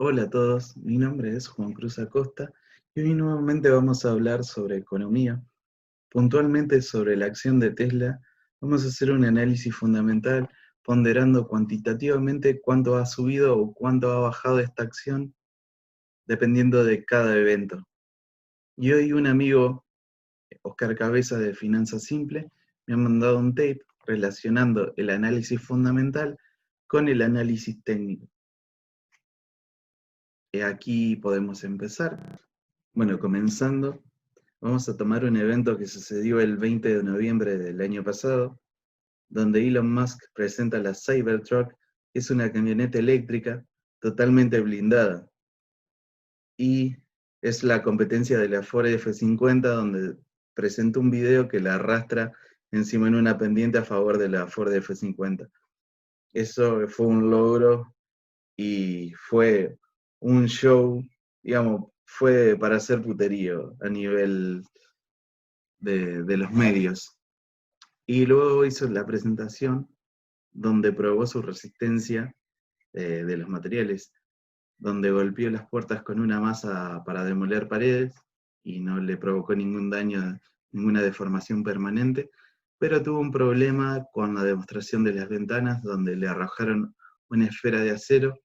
Hola a todos, mi nombre es Juan Cruz Acosta y hoy nuevamente vamos a hablar sobre economía, puntualmente sobre la acción de Tesla. Vamos a hacer un análisis fundamental ponderando cuantitativamente cuánto ha subido o cuánto ha bajado esta acción dependiendo de cada evento. Y hoy un amigo, Oscar Cabeza de Finanzas Simple, me ha mandado un tape relacionando el análisis fundamental con el análisis técnico. Aquí podemos empezar. Bueno, comenzando, vamos a tomar un evento que sucedió el 20 de noviembre del año pasado, donde Elon Musk presenta la Cybertruck, que es una camioneta eléctrica totalmente blindada. Y es la competencia de la Ford F50, donde presenta un video que la arrastra encima en una pendiente a favor de la Ford F50. Eso fue un logro y fue un show, digamos, fue para hacer puterío a nivel de los medios. Y luego hizo la presentación donde probó su resistencia de los materiales, donde golpeó las puertas con una masa para demoler paredes y no le provocó ningún daño, ninguna deformación permanente, pero tuvo un problema con la demostración de las ventanas, donde le arrojaron una esfera de acero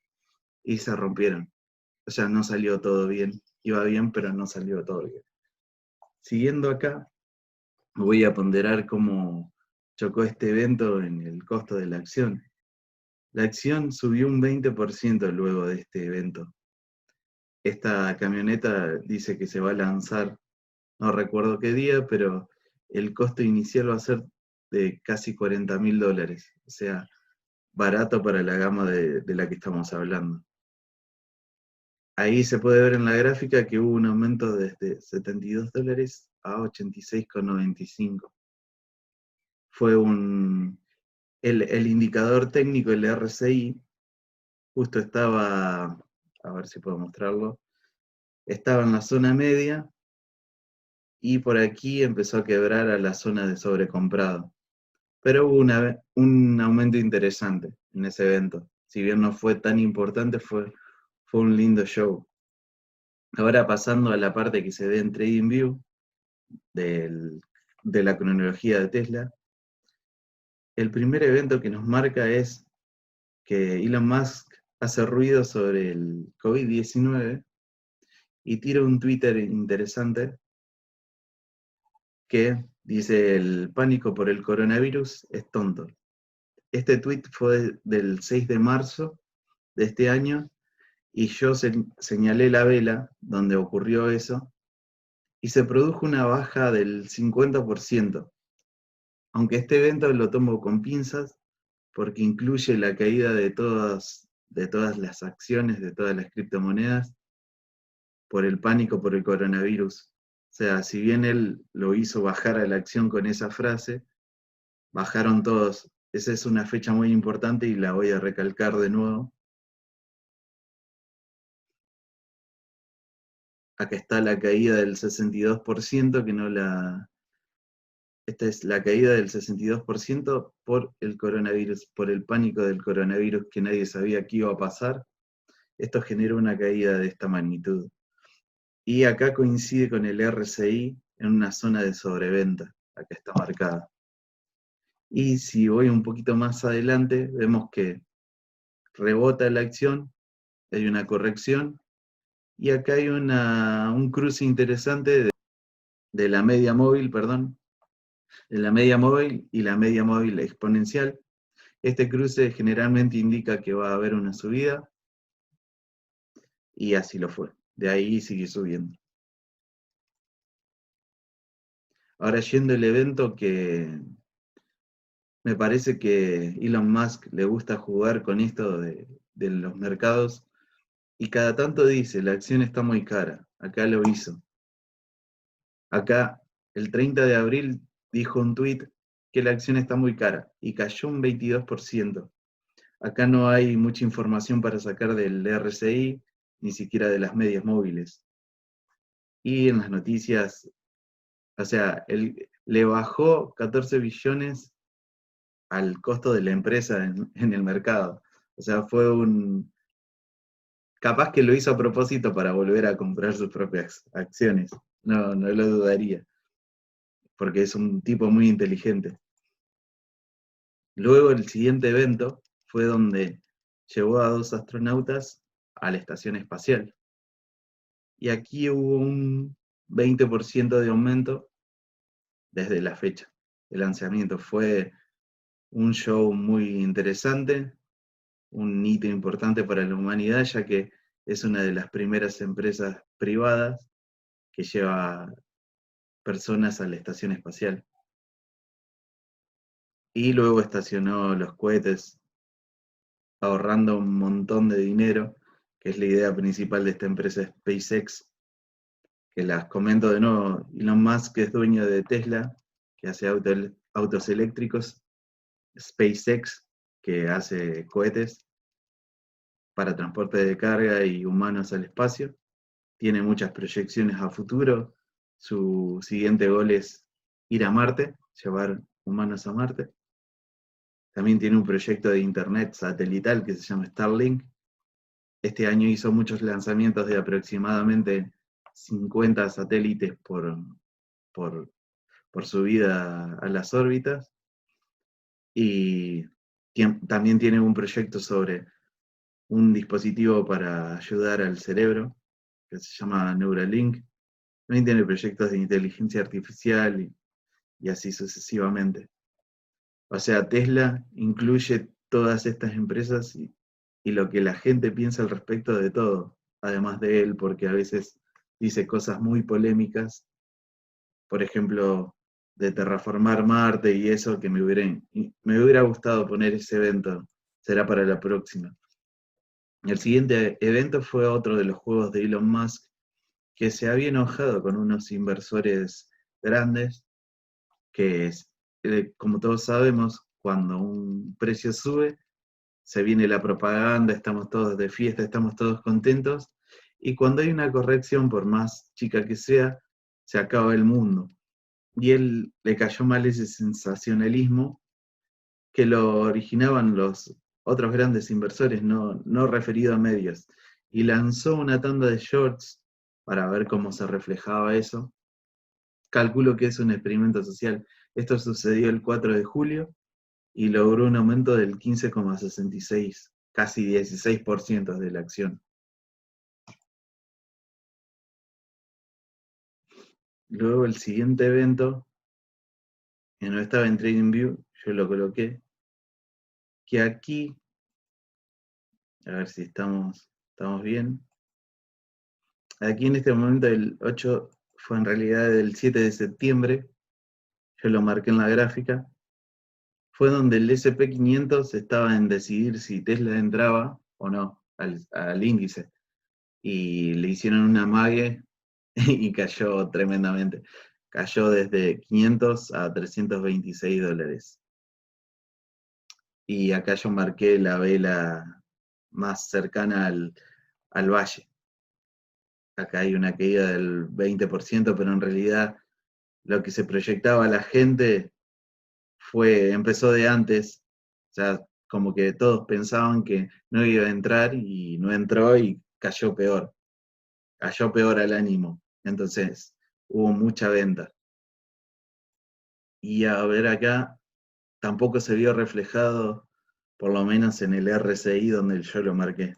y se rompieron. O sea, no salió todo bien. Iba bien, pero no salió todo bien. Siguiendo acá, voy a ponderar cómo chocó este evento en el costo de la acción. La acción subió un 20% luego de este evento. Esta camioneta dice que se va a lanzar, no recuerdo qué día, pero el costo inicial va a ser de casi $40.000, o sea, barato para la gama de la que estamos hablando. Ahí se puede ver en la gráfica que hubo un aumento desde $72 a 86,95. Fue el indicador técnico, el RSI, justo estaba, a ver si puedo mostrarlo, estaba en la zona media y por aquí empezó a quebrar a la zona de sobrecomprado. Pero hubo un aumento interesante en ese evento. Si bien no fue tan importante, fue un lindo show. Ahora pasando a la parte que se ve en TradingView de la cronología de Tesla, el primer evento que nos marca es que Elon Musk hace ruido sobre el COVID-19 y tira un Twitter interesante que dice: el pánico por el coronavirus es tonto. Este tweet fue del 6 de marzo de este año y yo señalé la vela donde ocurrió eso y se produjo una baja del 50%. Aunque este evento lo tomo con pinzas porque incluye la caída de todas las acciones, de todas las criptomonedas, por el pánico por el coronavirus. O sea, si bien él lo hizo bajar a la acción con esa frase, bajaron todos. Esa es una fecha muy importante y la voy a recalcar de nuevo. Acá está la caída del 62%, que no la... Esta es la caída del 62% por el coronavirus, por el pánico del coronavirus que nadie sabía que iba a pasar. Esto genera una caída de esta magnitud. Y acá coincide con el RSI en una zona de sobreventa. Acá está marcada. Y si voy un poquito más adelante, vemos que rebota la acción, hay una corrección, y acá hay un cruce interesante de la media móvil, perdón, de la media móvil y la media móvil exponencial. Este cruce generalmente indica que va a haber una subida, y así lo fue. De ahí sigue subiendo. Ahora yendo al evento que me parece que Elon Musk le gusta jugar con esto de los mercados, y cada tanto dice: la acción está muy cara. Acá lo hizo. Acá, el 30 de abril, dijo un tweet que la acción está muy cara y cayó un 22%. Acá no hay mucha información para sacar del RSI, ni siquiera de las medias móviles. Y en las noticias, o sea, él le bajó 14 billones al costo de la empresa en el mercado. O sea, fue Capaz que lo hizo a propósito para volver a comprar sus propias acciones. No, no lo dudaría, porque es un tipo muy inteligente. Luego el siguiente evento fue donde llevó a 2 astronautas a la estación espacial. Y aquí hubo un 20% de aumento desde la fecha de lanzamiento. Fue un show muy interesante, un hito importante para la humanidad, ya que es una de las primeras empresas privadas que lleva personas a la estación espacial. Y luego estacionó los cohetes ahorrando un montón de dinero, que es la idea principal de esta empresa SpaceX, que las comento de nuevo. Elon Musk es dueño de Tesla, que hace autos eléctricos, SpaceX, que hace cohetes para transporte de carga y humanos al espacio. Tiene muchas proyecciones a futuro. Su siguiente gol es ir a Marte, llevar humanos a Marte. También tiene un proyecto de internet satelital que se llama Starlink. Este año hizo muchos lanzamientos de aproximadamente 50 satélites por, por subida a las órbitas. Y también tiene un proyecto sobre un dispositivo para ayudar al cerebro, que se llama Neuralink. También tiene proyectos de inteligencia artificial y así sucesivamente. O sea, Tesla incluye todas estas empresas y lo que la gente piensa al respecto de todo, además de él, porque a veces dice cosas muy polémicas, por ejemplo, de terraformar Marte y eso, que me hubiera gustado poner ese evento, será para la próxima. El siguiente evento fue otro de los juegos de Elon Musk, que se había enojado con unos inversores grandes, que es, como todos sabemos, cuando un precio sube, se viene la propaganda, estamos todos de fiesta, estamos todos contentos, y cuando hay una corrección, por más chica que sea, se acaba el mundo. Y él le cayó mal ese sensacionalismo que lo originaban los otros grandes inversores, no referido a medios, y lanzó una tanda de shorts para ver cómo se reflejaba eso. Calculo que es un experimento social. Esto sucedió el 4 de julio y logró un aumento del 15,66, casi 16% de la acción. Luego el siguiente evento, que no estaba en TradingView, yo lo coloqué, que aquí, a ver si estamos bien. Aquí en este momento el 8 fue en realidad el 7 de septiembre, yo lo marqué en la gráfica, fue donde el SP500 estaba en decidir si Tesla entraba o no al índice. Y le hicieron una amague y cayó tremendamente. Cayó desde 500 a $326. Y acá yo marqué la vela más cercana al valle. Acá hay una caída del 20%, pero en realidad lo que se proyectaba a la gente empezó de antes. O sea, como que todos pensaban que no iba a entrar y no entró y cayó peor. Cayó peor al ánimo. Entonces, hubo mucha venta. Y a ver acá, tampoco se vio reflejado, por lo menos en el RSI donde yo lo marqué.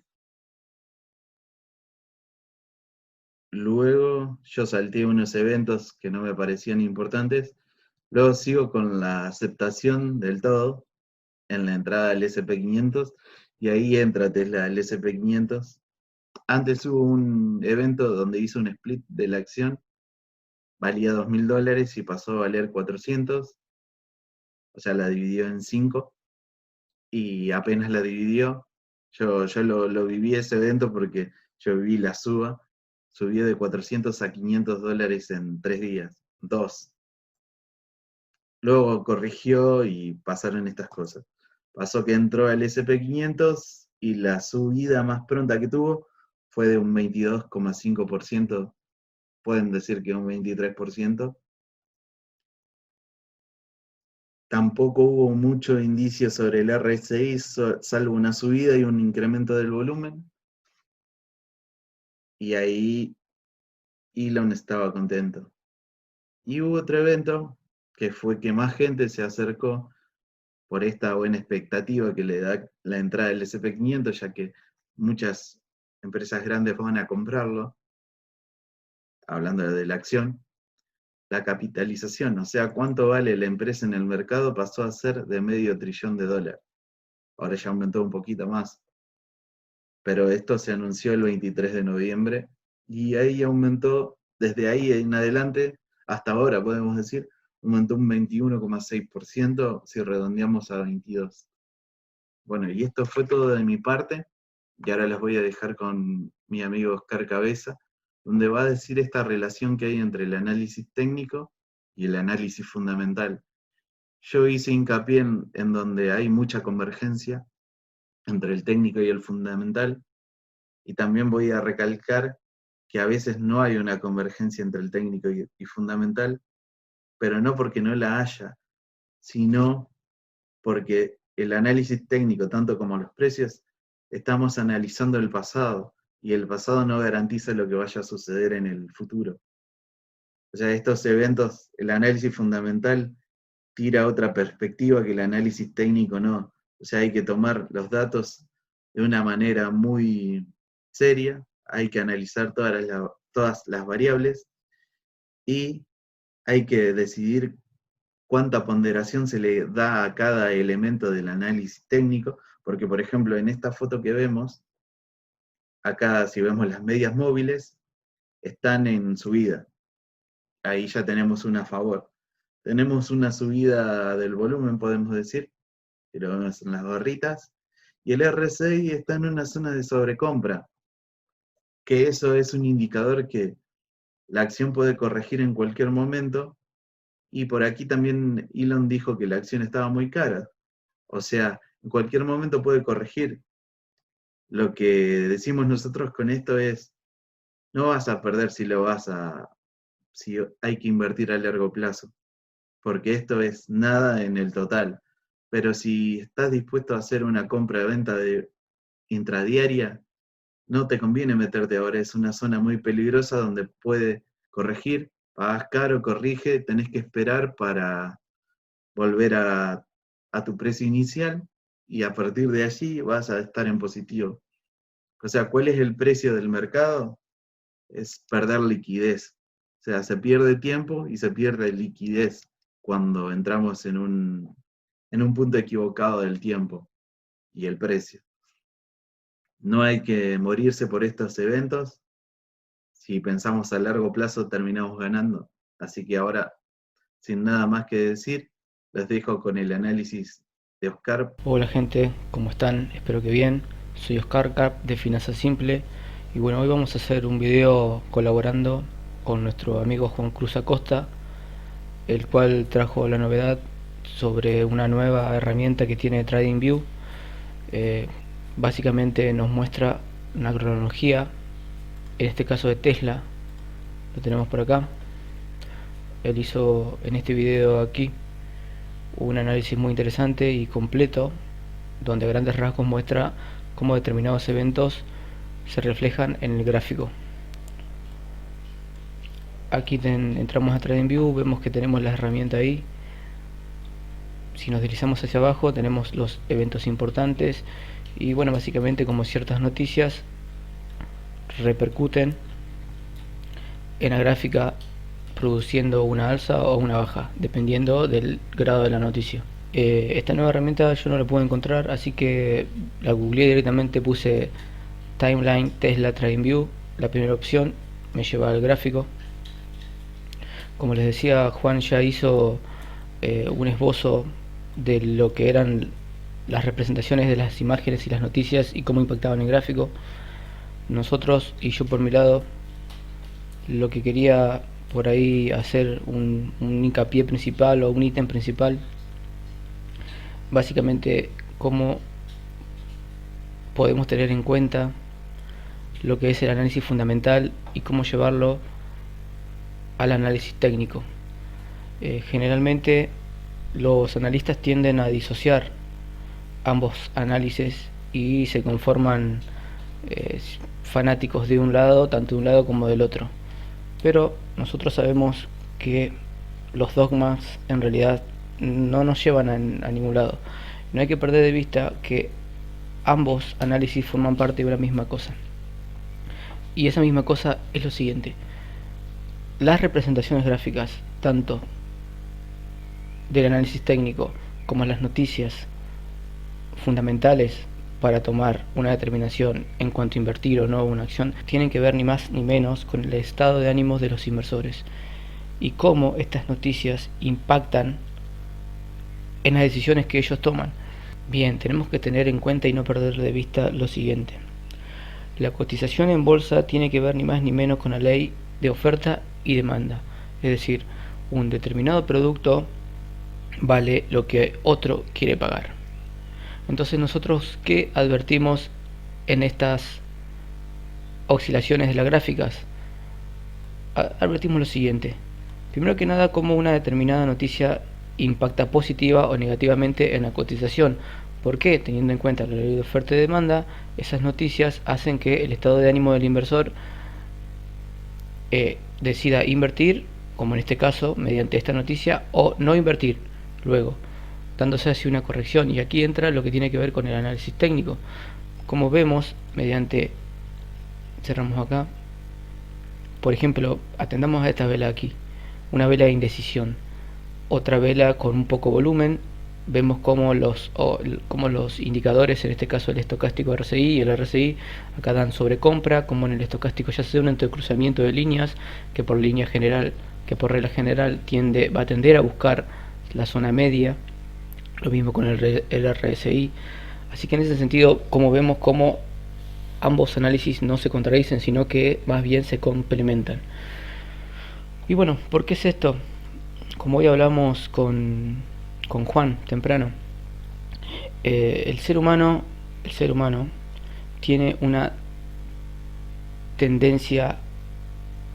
Luego yo salté unos eventos que no me parecían importantes. Luego sigo con la aceptación del todo en la entrada del SP500 y ahí entra Tesla el SP500. Antes hubo un evento donde hizo un split de la acción, valía $2.000 y pasó a valer 400, o sea, la dividió en 5 y apenas la dividió, yo lo viví ese evento porque yo viví la suba, subió de 400 a $500 en 3 días, 2. Luego corrigió y pasaron estas cosas. Pasó que entró al SP500 y la subida más pronta que tuvo fue de un 22,5%, pueden decir que un 23%. Tampoco hubo mucho indicio sobre el RSI, salvo una subida y un incremento del volumen. y ahí Elon estaba contento. Y hubo otro evento que fue que más gente se acercó por esta buena expectativa que le da la entrada del SP500, ya que muchas empresas grandes van a comprarlo, hablando de la acción. La capitalización, o sea, cuánto vale la empresa en el mercado, pasó a ser de $500 billion. Ahora ya aumentó un poquito más, pero esto se anunció el 23 de noviembre y ahí aumentó, desde ahí en adelante, hasta ahora podemos decir, aumentó un 21,6% si redondeamos a 22. Bueno, y esto fue todo de mi parte, y ahora les voy a dejar con mi amigo Oscar Cabeza, donde va a decir esta relación que hay entre el análisis técnico y el análisis fundamental. Yo hice hincapié en donde hay mucha convergencia entre el técnico y el fundamental, y también voy a recalcar que a veces no hay una convergencia entre el técnico y fundamental, pero no porque no la haya, sino porque el análisis técnico, tanto como los precios, estamos analizando el pasado, y el pasado no garantiza lo que vaya a suceder en el futuro. O sea, estos eventos, el análisis fundamental tira otra perspectiva que el análisis técnico no. O sea, hay que tomar los datos de una manera muy seria, hay que analizar todas las variables y hay que decidir cuánta ponderación se le da a cada elemento del análisis técnico, porque por ejemplo en esta foto que vemos, acá si vemos las medias móviles, están en subida. Ahí ya tenemos una a favor. Tenemos una subida del volumen, podemos decir, que lo vemos en las barritas, y el RSI está en una zona de sobrecompra, que eso es un indicador que la acción puede corregir en cualquier momento, y por aquí también Elon dijo que la acción estaba muy cara, o sea, en cualquier momento puede corregir. Lo que decimos nosotros con esto es, no vas a perder si hay que invertir a largo plazo, porque esto es nada en el total. Pero si estás dispuesto a hacer una compra-venta de intradiaria, no te conviene meterte ahora, es una zona muy peligrosa donde puede corregir, pagas caro, corrige, tenés que esperar para volver a tu precio inicial y a partir de allí vas a estar en positivo. O sea, ¿cuál es el precio del mercado? Es perder liquidez. O sea, se pierde tiempo y se pierde liquidez cuando entramos en un punto equivocado del tiempo y el precio. No hay que morirse por estos eventos. Si pensamos a largo plazo, terminamos ganando. Así que ahora, sin nada más que decir, les dejo con el análisis de Oscar. Hola gente, ¿cómo están? Espero que bien. Soy Oscar Carp de Finanza Simple y bueno, hoy vamos a hacer un video colaborando con nuestro amigo Juan Cruz Acosta, el cual trajo la novedad sobre una nueva herramienta que tiene TradingView. Básicamente nos muestra una cronología, en este caso de Tesla, lo tenemos por acá. Él hizo en este video aquí un análisis muy interesante y completo, donde a grandes rasgos muestra cómo determinados eventos se reflejan en el gráfico. Aquí entramos a TradingView, vemos que tenemos la herramienta ahí. Si nos deslizamos hacia abajo tenemos los eventos importantes y bueno, básicamente como ciertas noticias repercuten en la gráfica produciendo una alza o una baja, dependiendo del grado de la noticia. Esta nueva herramienta yo no la puedo encontrar, así que la googleé directamente, puse Timeline Tesla TradingView, la primera opción me lleva al gráfico. Como les decía, Juan ya hizo un esbozo de lo que eran las representaciones de las imágenes y las noticias y cómo impactaban en el gráfico. Nosotros, y yo por mi lado, lo que quería por ahí hacer un hincapié principal o un ítem principal, básicamente cómo podemos tener en cuenta lo que es el análisis fundamental y cómo llevarlo al análisis técnico. Generalmente los analistas tienden a disociar ambos análisis y se conforman fanáticos de un lado, tanto de un lado como del otro. Pero nosotros sabemos que los dogmas en realidad no nos llevan a ningún lado. No hay que perder de vista que ambos análisis forman parte de una misma cosa. Y esa misma cosa es lo siguiente: las representaciones gráficas, tanto del análisis técnico como las noticias fundamentales para tomar una determinación en cuanto a invertir o no una acción, tienen que ver ni más ni menos con el estado de ánimos de los inversores y cómo estas noticias impactan en las decisiones que ellos toman. Bien, tenemos que tener en cuenta y no perder de vista lo siguiente: la cotización en bolsa tiene que ver ni más ni menos con la ley de oferta y demanda, es decir, un determinado producto vale lo que otro quiere pagar. Entonces, nosotros, ¿qué advertimos en estas oscilaciones de las gráficas? Advertimos lo siguiente: primero que nada, cómo una determinada noticia impacta positiva o negativamente en la cotización. ¿Por qué? Teniendo en cuenta la ley de oferta y demanda, esas noticias hacen que el estado de ánimo del inversor decida invertir, como en este caso, mediante esta noticia, o no invertir luego, dándose así una corrección. Y aquí entra lo que tiene que ver con el análisis técnico. Como vemos, mediante, cerramos acá, por ejemplo, atendamos a esta vela aquí, una vela de indecisión, otra vela con un poco volumen. Vemos como los indicadores, en este caso el estocástico RSI y el RSI, acá dan sobrecompra, como en el estocástico ya se da un entrecruzamiento de líneas que por regla general va a tender a buscar la zona media. Lo mismo con el RSI. Así que en ese sentido, como vemos, como ambos análisis no se contradicen, sino que más bien se complementan. Y bueno, ¿por qué es esto? Como hoy hablamos con Juan temprano, el ser humano tiene una tendencia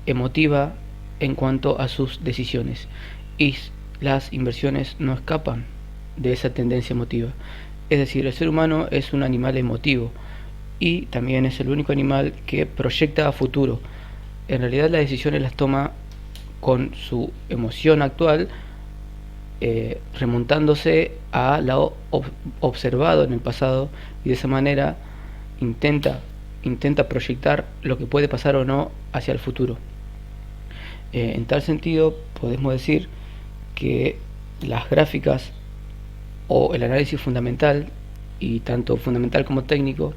emotiva en cuanto a sus decisiones, y las inversiones no escapan de esa tendencia emotiva. Es decir, el ser humano es un animal emotivo y también es el único animal que proyecta a futuro. En realidad las decisiones las toma con su emoción actual, remontándose a lo observado en el pasado, y de esa manera intenta proyectar lo que puede pasar o no hacia el futuro. En tal sentido, podemos decir que las gráficas o el análisis fundamental, y tanto fundamental como técnico,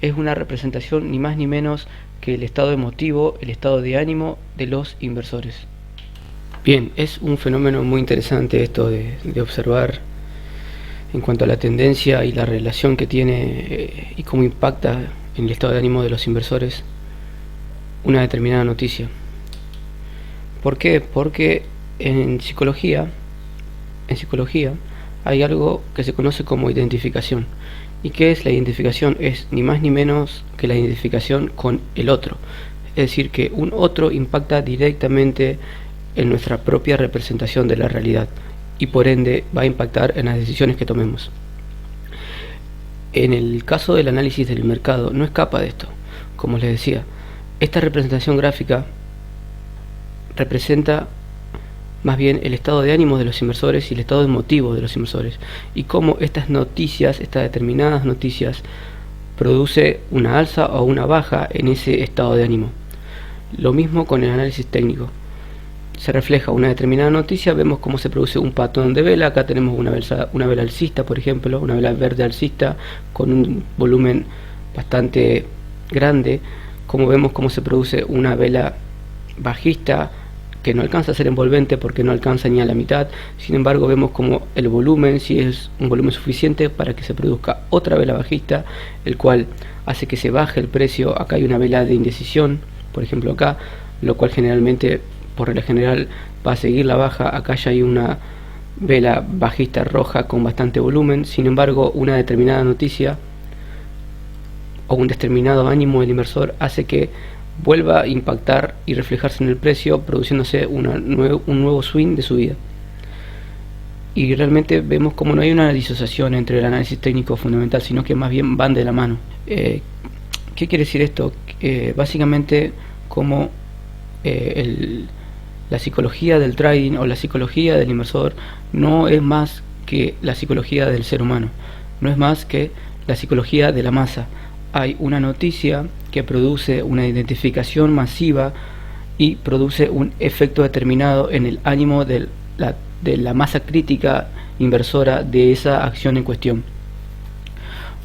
es una representación ni más ni menos que el estado emotivo, el estado de ánimo de los inversores. Bien, es un fenómeno muy interesante esto de observar en cuanto a la tendencia y la relación que tiene y cómo impacta en el estado de ánimo de los inversores una determinada noticia. ¿Por qué? Porque en psicología hay algo que se conoce como identificación. ¿Y qué es la identificación? Es ni más ni menos que la identificación con el otro. Es decir, que un otro impacta directamente en nuestra propia representación de la realidad y por ende va a impactar en las decisiones que tomemos. En el caso del análisis del mercado no escapa de esto. Como les decía, esta representación gráfica representa más bien el estado de ánimo de los inversores y el estado emotivo de los inversores, y cómo estas determinadas noticias produce una alza o una baja en ese estado de ánimo. Lo mismo con el análisis técnico. Se refleja una determinada noticia, vemos cómo se produce un patrón de vela. Acá tenemos una vela alcista, por ejemplo, una vela verde alcista con un volumen bastante grande. Como vemos cómo se produce una vela bajista que no alcanza a ser envolvente porque no alcanza ni a la mitad. Sin embargo, vemos como el volumen, si es un volumen suficiente para que se produzca otra vela bajista, el cual hace que se baje el precio. Acá hay una vela de indecisión, por ejemplo acá, lo cual generalmente, por regla general, va a seguir la baja. Acá ya hay una vela bajista roja con bastante volumen. Sin embargo, una determinada noticia o un determinado ánimo del inversor hace que vuelva a impactar y reflejarse en el precio, produciéndose un nuevo swing de subida. Y realmente vemos como no hay una disociación entre el análisis técnico fundamental, sino que más bien van de la mano. ¿Qué quiere decir esto? Básicamente como la psicología del trading o la psicología del inversor no es más que la psicología del ser humano, no es más que la psicología de la masa. Hay una noticia que produce una identificación masiva y produce un efecto determinado en el ánimo de la masa crítica inversora de esa acción en cuestión.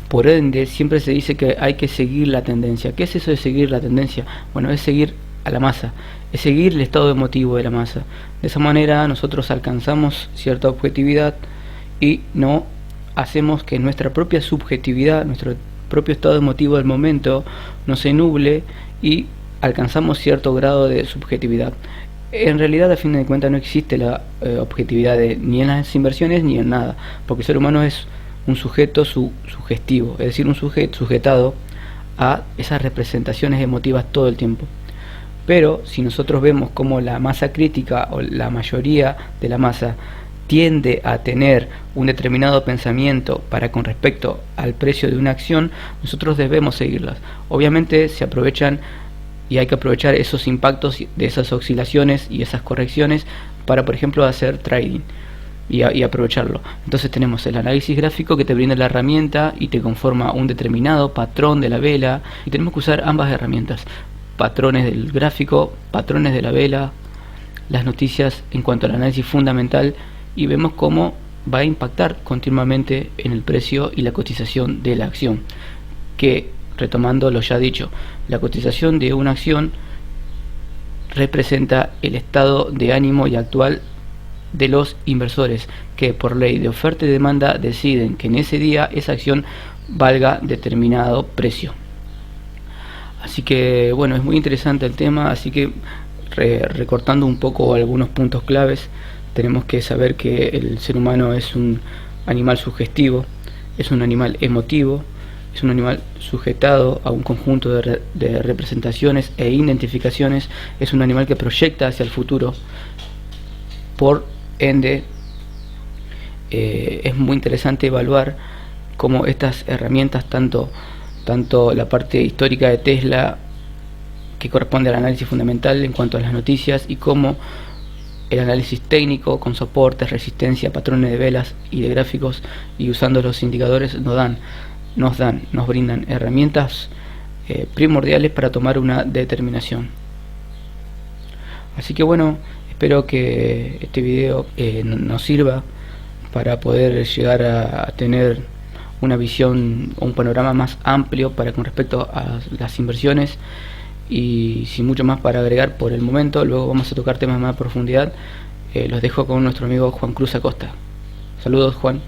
Por ende, siempre se dice que hay que seguir la tendencia. ¿Qué es eso de seguir la tendencia? Bueno, es seguir a la masa, es seguir el estado emotivo de la masa. De esa manera nosotros alcanzamos cierta objetividad y no hacemos que nuestra propia subjetividad, nuestro propio estado emotivo del momento, nos se nuble y alcanzamos cierto grado de subjetividad. En realidad, a fin de cuentas, no existe la objetividad ni en las inversiones ni en nada, porque el ser humano es un sujeto sugestivo, es decir, un sujeto sujetado a esas representaciones emotivas todo el tiempo. Pero si nosotros vemos cómo la masa crítica o la mayoría de la masa tiende a tener un determinado pensamiento para con respecto al precio de una acción, nosotros debemos seguirlas. Obviamente se aprovechan y hay que aprovechar esos impactos de esas oscilaciones y esas correcciones para, por ejemplo, hacer trading y aprovecharlo. Entonces tenemos el análisis gráfico que te brinda la herramienta y te conforma un determinado patrón de la vela, y tenemos que usar ambas herramientas, patrones del gráfico, patrones de la vela, las noticias en cuanto al análisis fundamental, y vemos cómo va a impactar continuamente en el precio y la cotización de la acción, que, retomando lo ya dicho, la cotización de una acción representa el estado de ánimo y actual de los inversores, que por ley de oferta y demanda deciden que en ese día esa acción valga determinado precio. Así que bueno, es muy interesante el tema. Así que recortando un poco algunos puntos claves, tenemos que saber que el ser humano es un animal sugestivo, es un animal emotivo, es un animal sujetado a un conjunto de representaciones e identificaciones, es un animal que proyecta hacia el futuro. Por ende, es muy interesante evaluar cómo estas herramientas, tanto la parte histórica de Tesla, que corresponde al análisis fundamental en cuanto a las noticias, y cómo el análisis técnico con soportes, resistencia, patrones de velas y de gráficos, y usando los indicadores nos brindan herramientas primordiales para tomar una determinación. Así que bueno, espero que este video nos sirva para poder llegar a tener una visión o un panorama más amplio para con respecto a las inversiones, y sin mucho más para agregar por el momento. Luego vamos a tocar temas más a profundidad. Los dejo con nuestro amigo Juan Cruz Acosta. Saludos, Juan.